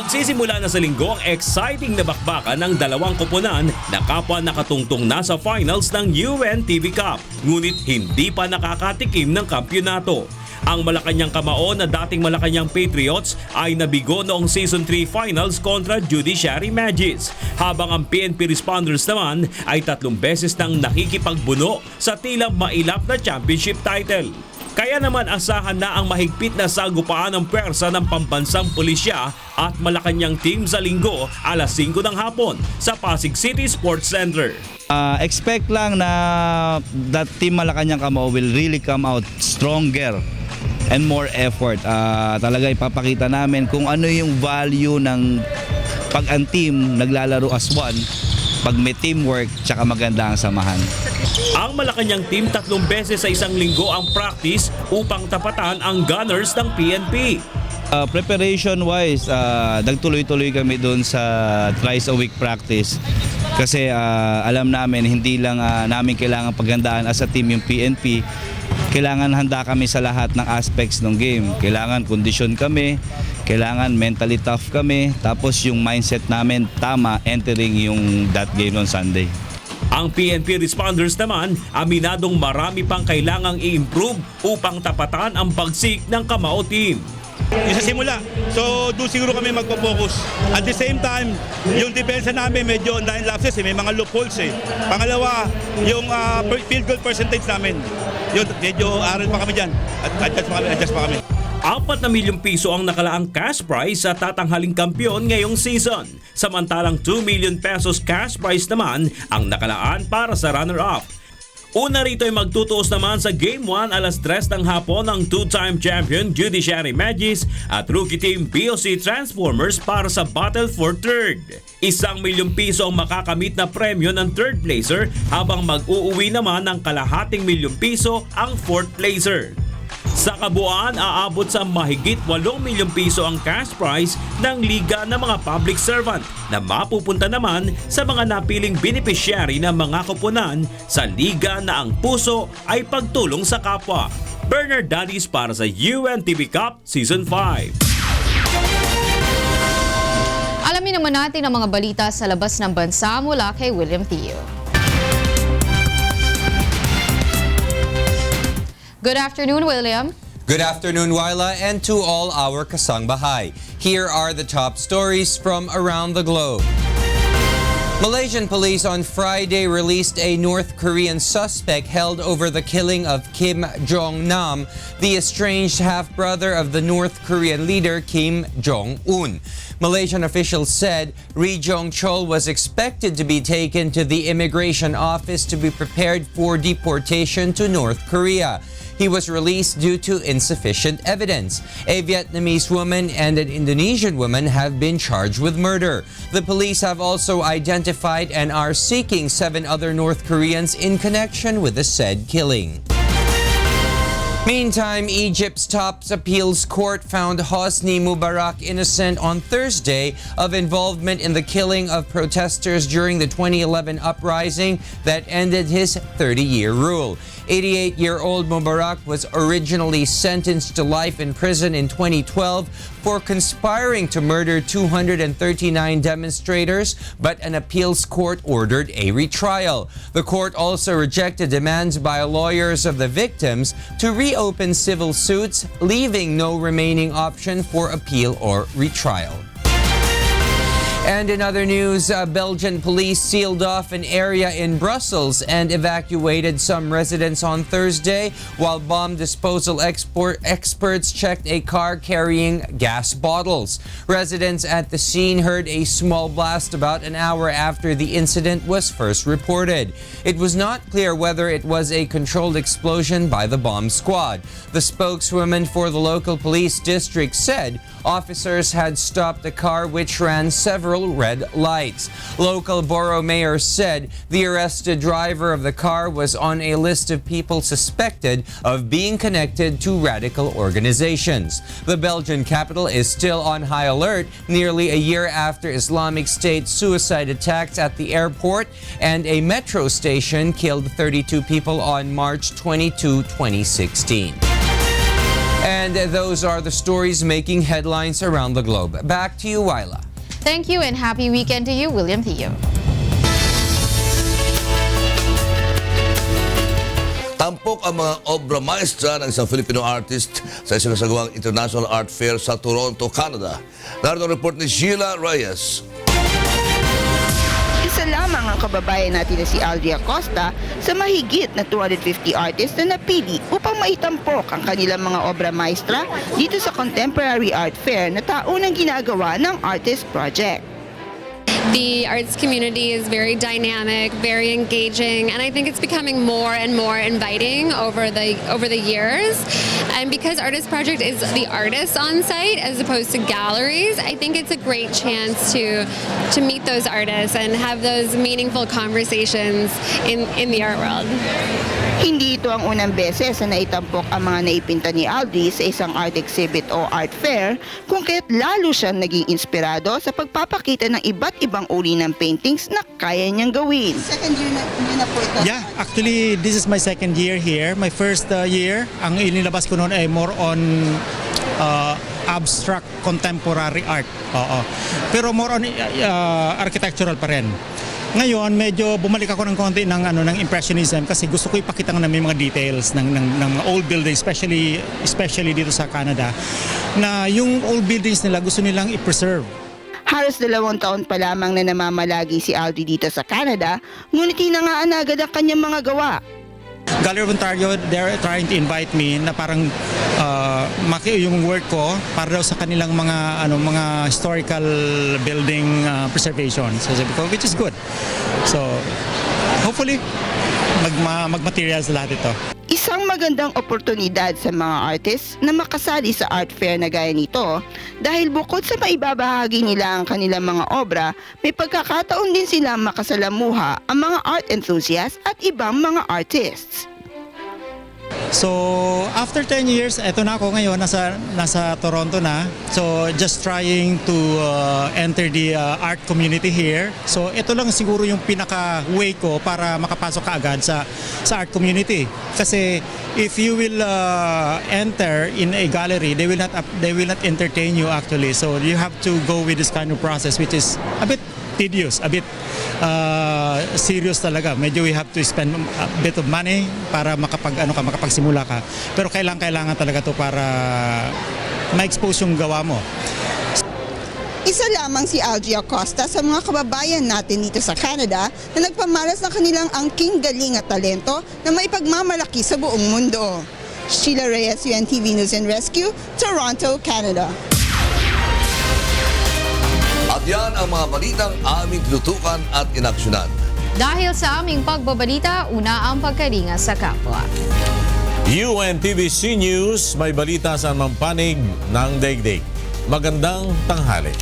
Magsisimula na sa linggo ang exciting na bakbakan ng dalawang koponan na kapwa nakatungtong na sa finals ng UNTV Cup. Ngunit hindi pa nakakatikim ng kampyonato. Ang Malacanang Kamao na dating Malacanang Patriots ay nabigo noong Season 3 Finals kontra Judiciary Magis. Habang ang PNP Responders naman ay 3 beses nang nakikipagbuno sa tila mailap na championship title. Kaya naman asahan na ang mahigpit na sagupaan ng pwersa ng pambansang pulisya at Malacanang team sa linggo alas 5 ng hapon sa Pasig City Sports Center. Expect lang na that team Malacanang Kamao will really come out stronger and more effort. Talaga ipapakita namin kung ano yung value ng pag ang team naglalaro as one, pag may teamwork, tsaka maganda ang samahan. Ang Malacanang team 3 beses sa isang linggo ang practice upang tapatan ang gunners ng PNP. Preparation-wise, nagtuloy-tuloy kami doon sa twice a week practice. Kasi alam namin, hindi lang namin kailangan paghandaan as a team yung PNP. Kailangan handa kami sa lahat ng aspects ng game. Kailangan kondisyon kami, kailangan mentally tough kami, tapos yung mindset namin tama entering yung that game on Sunday. Ang PNP Responders naman, aminadong marami pang kailangang i-improve upang tapatan ang pagsik ng Kamao team. Sa simula, so doon siguro kami magpo-focus. At the same time, yung depensa namin medyo dahil lapses, may mga loopholes eh. Pangalawa, yung field goal percentage namin, yun, medyo aral pa kami dyan. Adjust pa kami. 4 na milyong piso ang nakalaang cash prize sa tatanghaling kampyon ngayong season. Samantalang 2 million pesos cash prize naman ang nakalaan para sa runner-up. Una rito ay magtutuos naman sa Game 1 alas 3 ng hapon ang 2-time champion Judiciary Magis at rookie team BOC Transformers para sa battle for third. 1 milyong piso ang makakamit na premyo ng third placer habang mag-uuwi naman ng kalahating milyong piso ang fourth placer. Sa kabuuan, aabot sa mahigit 8 milyong piso ang cash prize ng Liga ng mga Public Servant na mapupunta naman sa mga napiling beneficiary ng mga koponan sa Liga na ang puso ay pagtulong sa kapwa. Bernard Danis para sa UNTV Cup Season 5. Alamin naman natin ang mga balita sa labas ng bansa mula kay William Theo. Good afternoon, William. Good afternoon, Wyla, and to all our Kasangbahay. Here are the top stories from around the globe. Malaysian police on Friday released a North Korean suspect held over the killing of Kim Jong-nam, the estranged half-brother of the North Korean leader Kim Jong-un. Malaysian officials said Ri Jong-chol was expected to be taken to the immigration office to be prepared for deportation to North Korea. He was released due to insufficient evidence. A Vietnamese woman and an Indonesian woman have been charged with murder. The police have also identified and are seeking 7 other North Koreans in connection with the said killing. Meantime, Egypt's top appeals court found Hosni Mubarak innocent on Thursday of involvement in the killing of protesters during the 2011 uprising that ended his 30-year rule. 88-year-old Mubarak was originally sentenced to life in prison in 2012 for conspiring to murder 239 demonstrators, but an appeals court ordered a retrial. The court also rejected demands by lawyers of the victims to reopen civil suits, leaving no remaining option for appeal or retrial. And in other news, Belgian police sealed off an area in Brussels and evacuated some residents on Thursday, while bomb disposal experts checked a car carrying gas bottles. Residents at the scene heard a small blast about an hour after the incident was first reported. It was not clear whether it was a controlled explosion by the bomb squad. The spokeswoman for the local police district said officers had stopped the car, which ran several red lights. Local borough mayor said the arrested driver of the car was on a list of people suspected of being connected to radical organizations. The Belgian capital is still on high alert nearly a year after Islamic State suicide attacks at the airport and a metro station killed 32 people on March 22, 2016. And those are the stories making headlines around the globe. Back to you, Wyla. Thank you and happy weekend to you, William Theo. Tampok ang mga obra maestra ng isang Filipino artist sa isinasagawang International Art Fair sa Toronto, Canada. Narito ang report ni Sheila Reyes. Isa lamang ang kababayan natin na si Aldri Acosta sa mahigit na 250 artists na napili upang maitampok ang kanilang mga obra maestra dito sa Contemporary Art Fair na taunang ginagawa ng Artist Project. The arts community is very dynamic, very engaging, and I think it's becoming more and more inviting over the years. And because Artist Project is the artists on site as opposed to galleries, I think it's a great chance to meet those artists and have those meaningful conversations in the art world. Hindi ito ang unang beses na naitampok ang mga naipinta ni Aldri sa isang art exhibit o art fair, kung kaya't lalo siyang naging inspirado sa pagpapakita ng iba't ibang uri ng paintings na kaya niyang gawin. Second year na po ito? Yeah, actually this is my second year here. My first year, ang inilabas ko noon ay more on abstract contemporary art. Oo. Pero more on architectural pa rin. Ngayon, medyo bumalik ako ng konti ng impressionism kasi gusto ko ipakita ng may mga details ng mga old buildings, especially dito sa Canada, na yung old buildings nila gusto nilang i-preserve. Halos 2 taon pa lamang na namamalagi si Aldri dito sa Canada, ngunit hinangaan na agad ang kanyang mga gawa. Gallery of Ontario, they're trying to invite me na parang yung work ko para daw sa kanilang mga historical building preservation. So which is good. So hopefully mag-materials lahat ito. Isang magandang oportunidad sa mga artists na makasali sa art fair na gaya nito dahil bukod sa maibabahagi nila ang kanilang mga obra, may pagkakataon din sila makasalamuha ang mga art enthusiasts at ibang mga artists. So, after 10 years, eto na ako ngayon, nasa Toronto na. So, just trying to enter the art community here. So, ito lang siguro yung pinaka-way ko para makapasok kaagad sa art community. Kasi, if you will enter in a gallery, they will not entertain you actually. So, you have to go with this kind of process which is a bit tedious, a bit serious talaga. Medyo we have to spend a bit of money para makapagsimula ka. Pero kailangan talaga to para ma-expose yung gawa mo. Isa lamang si Aldri Acosta sa mga kababayan natin dito sa Canada na nagpamalas ng kanilang angking galing at talento na maipagmamalaki sa buong mundo. Sheila Reyes, UNTV News and Rescue, Toronto, Canada. At yan ang mga balitang aming tinutukan at inaksyonan. Dahil sa aming pagbabalita, una ang pagkalinga sa kapwa. UNTVC News, may balita sa mampanig ng daigdig. Magandang tanghali.